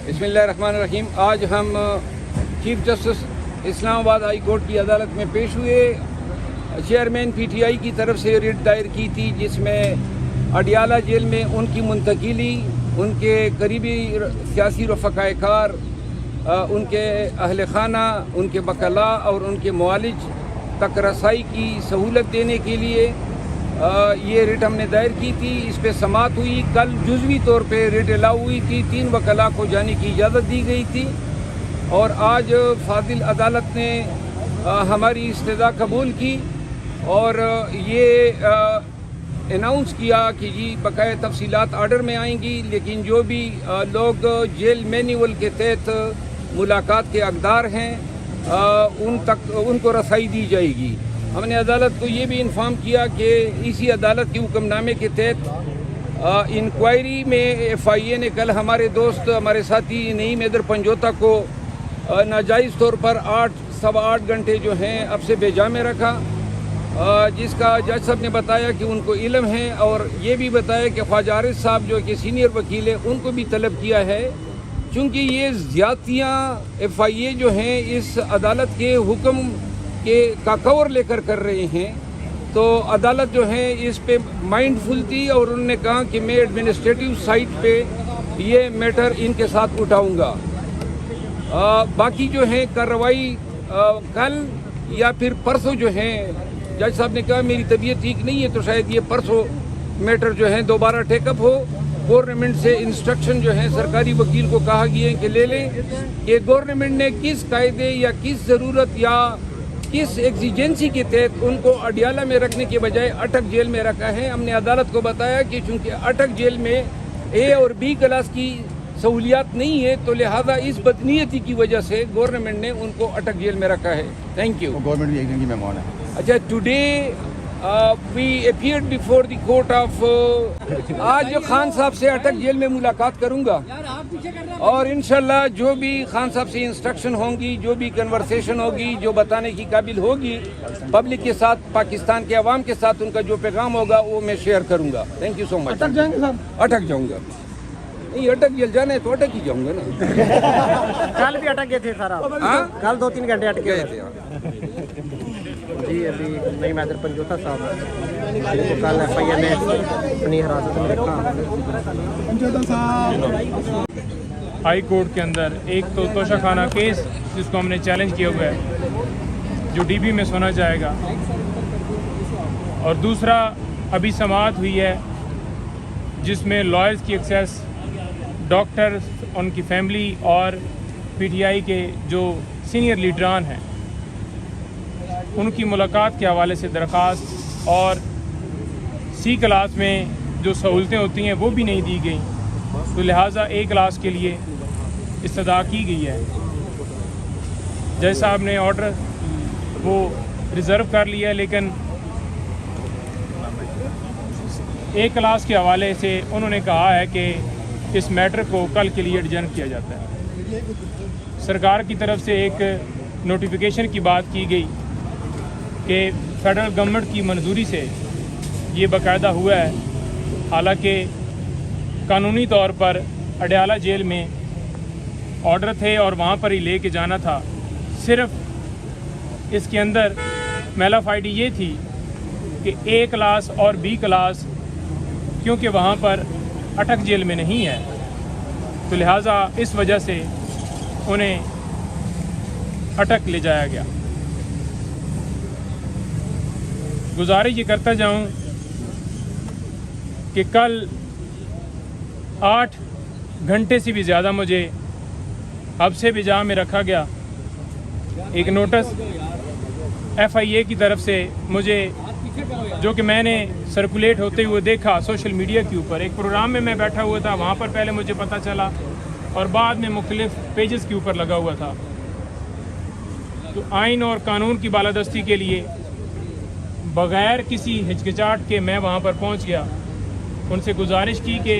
बिस्मिल्लाहिर्रहमानिर्रहीम। आज हम chief justice Islamabad high court की अदालत में पेश हुए। चेयरमैन पीटीआई की तरफ से रिट दायर की थी, जिसमें अडियाला जेल में उनकी मुंतकिली, उनके करीबी सियासी रफ़क़ाए कार, उनके अहल खाना, उनके वकला और उनके मुआलिज तक रसाई की सहूलत देने के लिए ये रिट हमने दायर की थी। इस पर समाअत हुई। कल जुज़वी तौर पे रिट अलाउ हुई थी। 3 वकला को जाने की इजाज़त दी गई थी और आज फाजिल अदालत ने हमारी इस्तदा कबूल की और ये अनाउंस किया कि जी बकाया तफसीलात आर्डर में आएंगी, लेकिन जो भी लोग जेल मैनुअल के तहत मुलाकात के हकदार हैं उनको रसाई दी जाएगी। हमने अदालत को ये भी इन्फॉर्म किया कि इसी अदालत के हुक्मनामे के तहत इंक्वायरी में FIA ने कल हमारे दोस्त, हमारे साथी नईम हैदर पंजोता को नाजायज़ तौर पर 8-8.25 घंटे जो हैं अब से बेजा में रखा, जिसका जज साहब ने बताया कि उनको इल्म है और ये भी बताया कि ख्वाजा आरिफ साहब जो कि सीनियर वकील है उनको भी तलब किया है, चूँकि ये ज़्यादतियाँ FIA जो हैं इस अदालत के हुक्म के का कवर लेकर कर रहे हैं, तो अदालत जो है इस पे माइंडफुल थी और उन्होंने कहा कि मैं एडमिनिस्ट्रेटिव साइट पे ये मैटर इनके साथ उठाऊंगा। बाकी जो है कार्रवाई कल या फिर परसों जो है, जज साहब ने कहा मेरी तबीयत ठीक नहीं है तो शायद ये परसों मैटर जो है दोबारा टेकअप हो। गवर्नमेंट से इंस्ट्रक्शन जो है सरकारी वकील को कहा गया है कि ले लें कि गवर्नमेंट ने किस कायदे या किस ज़रूरत या किस एग्जिजेंसी के तहत उनको अडियाला में रखने के बजाय अटक जेल में रखा है। हमने अदालत को बताया कि चूँकि अटक जेल में A और B क्लास की सहूलियात नहीं है, तो लिहाजा इस बदनीयती की वजह से गवर्नमेंट ने उनको अटक जेल में रखा है। Thank you. गवर्नमेंट भी एक दिन की मेहमान है। अच्छा, today we appeared before the court of आज खान साहब से अटक जेल में मुलाकात करूंगा और इंशाल्लाह जो भी खान साहब से इंस्ट्रक्शन होंगी, जो भी कन्वर्सेशन होगी, जो बताने की काबिल होगी पब्लिक के साथ, पाकिस्तान के अवाम के साथ, उनका जो पैगाम होगा वो मैं शेयर करूंगा। Thank you so much. अटक जाएंगे सर? अटक जाऊंगा। नहीं, अटक जेल जाना है तो अटक ही जाऊंगा ना। कल भी अटक गए थे सर आप? हाँ, कल 2-3 घंटे अटके गए थे। थे। जी, अभी नईम हैदर पंजोता साहब को कल FIA ने अपनी हिरासत में रखा। हाई कोर्ट के अंदर एक तो तोशाखाना केस जिसको हमने चैलेंज किया हुआ है, जो DB में सुना जाएगा, और दूसरा अभी समाअत हुई है जिसमें लॉयर्स की एक्सेस, डॉक्टर्स, उनकी फैमिली और PTI के जो सीनियर लीडरान हैं उनकी मुलाकात के हवाले से दरख्वास्त, और C क्लास में जो सहूलतें होती हैं वो भी नहीं दी गई, तो लिहाजा A क्लास के लिए इस्तदा की गई है। जज साहब ने ऑर्डर वो रिज़र्व कर लिया है, लेकिन A क्लास के हवाले से उन्होंने कहा है कि इस मैटर को कल के लिए एडजर्न किया जाता है। सरकार की तरफ से एक नोटिफिकेशन की बात की गई कि फेडरल गवर्नमेंट की मंजूरी से ये बाकायदा हुआ है, हालांकि कानूनी तौर पर अडियाला जेल में ऑर्डर थे और वहाँ पर ही ले के जाना था। सिर्फ इसके अंदर मेलाफाइडी ये थी कि A क्लास और B क्लास क्योंकि वहाँ पर अटक जेल में नहीं है, तो लिहाजा इस वजह से उन्हें अटक ले जाया गया। गुजारिश ये करता जाऊं कि कल 8 घंटे से भी ज़्यादा मुझे अब से बिजा में रखा गया। एक नोटिस FIA की तरफ से मुझे, जो कि मैंने सर्कुलेट होते हुए देखा सोशल मीडिया के ऊपर, एक प्रोग्राम में मैं बैठा हुआ था, वहाँ पर पहले मुझे पता चला और बाद में मुख्तलिफ पेजेस के ऊपर लगा हुआ था। तो आइन और कानून की बालादस्ती के लिए बग़ैर किसी हिचकिचाहट के मैं वहाँ पर पहुँच गया। उनसे गुजारिश की कि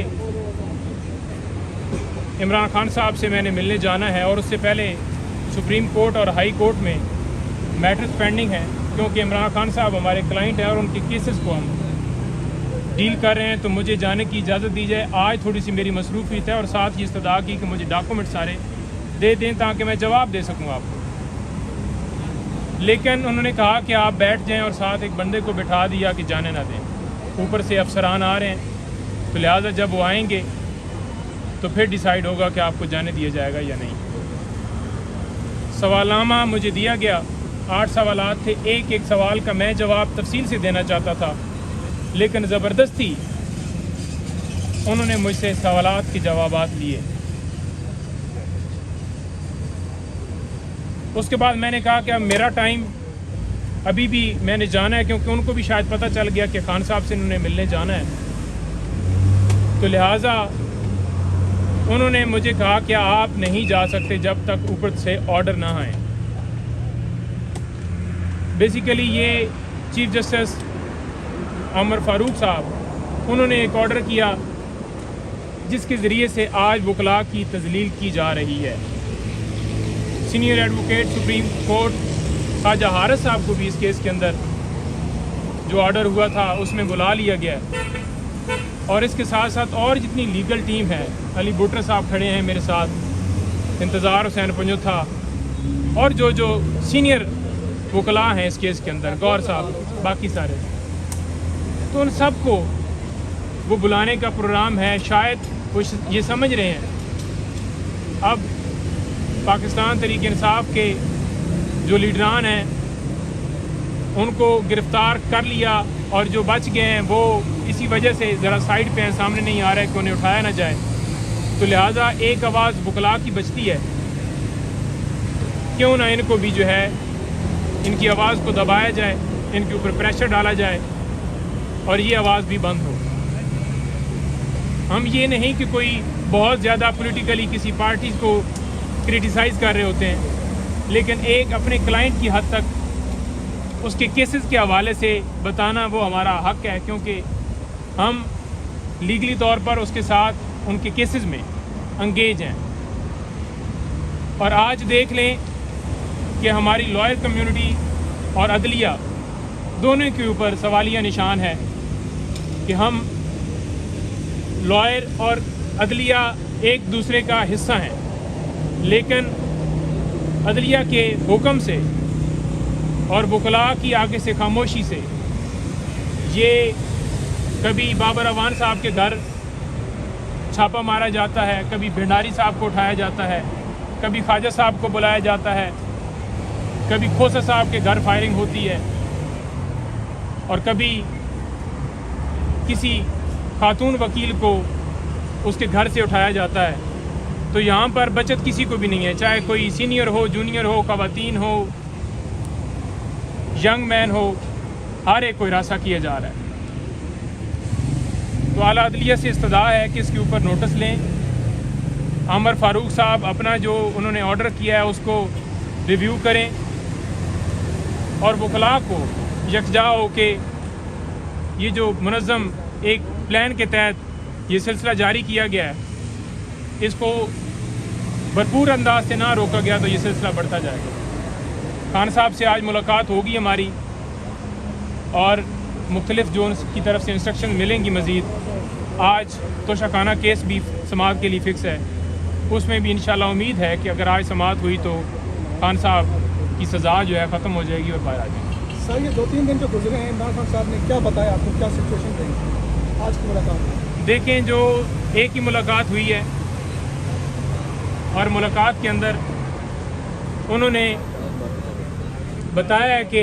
इमरान खान साहब से मैंने मिलने जाना है और उससे पहले सुप्रीम कोर्ट और हाई कोर्ट में मैटर्स पेंडिंग हैं, क्योंकि इमरान खान साहब हमारे क्लाइंट हैं और उनके केसेस को हम डील कर रहे हैं तो मुझे जाने की इजाज़त दी जाए। आज थोड़ी सी मेरी मसरूफियत है और साथ ये इस्तदा की कि मुझे डॉक्यूमेंट सारे दे दें ताकि मैं जवाब दे सकूं आपको। लेकिन उन्होंने कहा कि आप बैठ जाएं और साथ एक बंदे को बिठा दिया कि जाने ना दें। ऊपर से अफसरान आ रहे हैं, तो लिहाजा जब वो आएंगे तो फिर डिसाइड होगा कि आपको जाने दिया जाएगा या नहीं। सवालनामा मुझे दिया गया, 8 सवालात थे। एक एक सवाल का मैं जवाब तफसील से देना चाहता था, लेकिन ज़बरदस्ती उन्होंने मुझसे सवालात के जवाबात लिए। उसके बाद मैंने कहा कि अब मेरा टाइम अभी भी मैंने जाना है, क्योंकि उनको भी शायद पता चल गया कि खान साहब से उन्होंने मिलने जाना है। तो लिहाजा उन्होंने मुझे कहा कि आप नहीं जा सकते जब तक ऊपर से ऑर्डर ना आए। बेसिकली ये चीफ जस्टिस उमर फारूक साहब, उन्होंने एक ऑर्डर किया जिसके ज़रिए से आज वकला की तजलील की जा रही है। Senior advocate Supreme Court Khawaja Haris साहब को भी इस केस के अंदर जो ऑर्डर हुआ था उसमें बुला लिया गया है। और इसके साथ साथ और जितनी लीगल टीम है, अली बुटर साहब खड़े हैं मेरे साथ, इंतज़ार हुसैन पंजोथा, और जो सीनियर वकला हैं इस केस के अंदर, गौर साहब, बाकी सारे, तो उन सब को वो बुलाने का प्रोग्राम है। शायद वो ये समझ रहे हैं अब पाकिस्तान तहरीक इंसाफ के जो लीडरान हैं उनको गिरफ़्तार कर लिया, और जो बच गए हैं वो इसी वजह से ज़रा साइड पे हैं, सामने नहीं आ रहा है कि उन्हें उठाया ना जाए। तो लिहाजा एक आवाज़ वकला की बचती है, क्यों ना इनको भी जो है इनकी आवाज़ को दबाया जाए, इनके ऊपर प्रेशर डाला जाए और ये आवाज़ भी बंद हो। हम ये नहीं कि कोई बहुत ज़्यादा पॉलिटिकली किसी पार्टी को क्रिटिसाइज़ कर रहे होते हैं, लेकिन एक अपने क्लाइंट की हद तक उसके केसेस के हवाले से बताना वो हमारा हक है, क्योंकि हम लीगली तौर पर उसके साथ उनके केसेस में अंगेज हैं। और आज देख लें कि हमारी लॉयर कम्युनिटी और अदलिया दोनों के ऊपर सवालिया निशान है कि हम लॉयर और अदलिया एक दूसरे का हिस्सा हैं, लेकिन अदलिया के हुक्म से और वकला की आगे से खामोशी से ये कभी बाबर अवान साहब के घर छापा मारा जाता है, कभी भंडारी साहब को उठाया जाता है, कभी ख्वाजा साहब को बुलाया जाता है, कभी खोसा साहब के घर फायरिंग होती है, और कभी किसी खातून वकील को उसके घर से उठाया जाता है। तो यहाँ पर बचत किसी को भी नहीं है, चाहे कोई सीनियर हो, जूनियर हो, ख़वातीन हो, यंग मैन हो, हर एक को हिरासा किया जा रहा है। तो आला अदलिया से इस्तदा है कि इसके ऊपर नोटिस लें। उमर फारूक साहब अपना जो उन्होंने ऑर्डर किया है उसको रिव्यू करें, और वकला को यकजा हो के ये जो मुनज़्ज़म एक प्लान के तहत ये सिलसिला जारी किया गया है, इसको भरपूर अंदाज से ना रोका गया तो ये सिलसिला बढ़ता जाएगा। खान साहब से आज मुलाकात होगी हमारी, और मुख्तलिफ जोन की तरफ से इंस्ट्रक्शन मिलेंगी मज़ीद। आज तोशाखाना केस भी समाअत के लिए फ़िक्स है, उसमें भी इंशाल्लाह उम्मीद है कि अगर आज समाअत हुई तो खान साहब की सज़ा जो है ख़त्म हो जाएगी और बाहर आ जाएगी। सर, ये 2-3 दिन जो गुजरे हैं, इमरान खान साहब ने क्या बताया आपको, क्या सिचुएशन रही आज की मुलाकात में? देखें, जो एक ही मुलाकात हुई है और मुलाकात के अंदर उन्होंने बताया है कि